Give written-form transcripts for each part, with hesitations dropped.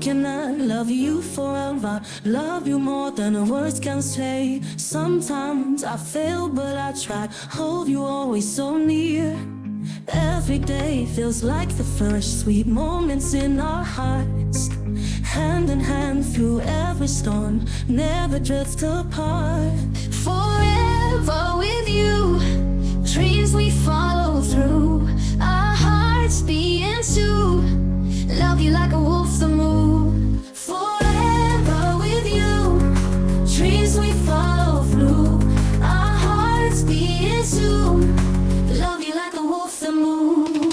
can I love you forever? Love you more than words can say. Sometimes I fail, but I try. Hold you always so near. Every day feels like the first sweet moments in our hearts. Hand in hand through every storm, never drift apart. Forever with you, dreams we follow through. Our hearts being two, love you like a wolf the moon. Forever with you, dreams we follow through. Our hearts being two, love you like a wolf the moon.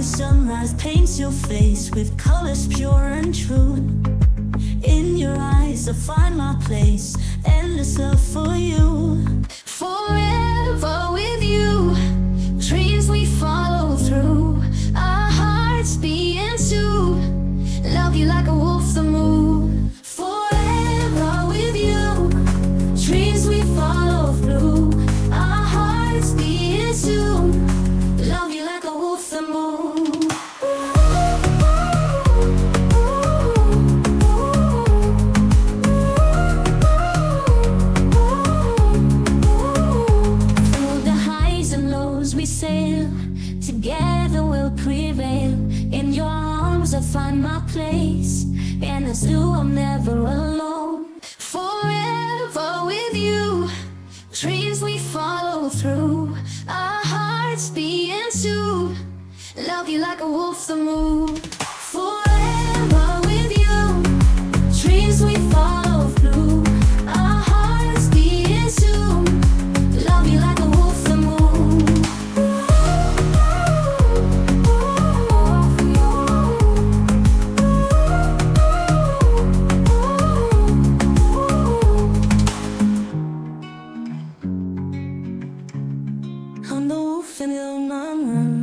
Sunrise paints your face with colors pure and true. In your eyes I find my place, endless love for you. Forever with you, dreams we follow through. Our hearts being two, love you like a wolf the moon. Forever with you, dreams we follow through. Our hearts being two, love you like a wolf the moon. We sail, together we'll prevail. In your arms I find my place, and as you I'm never alone. Forever with you, dreams we follow through. Our hearts being two, love you like a wolf the moon. Forever with you, dreams we follow through. Our hearts being two, love you like a wolf the moon. I'm the wolf in your mama.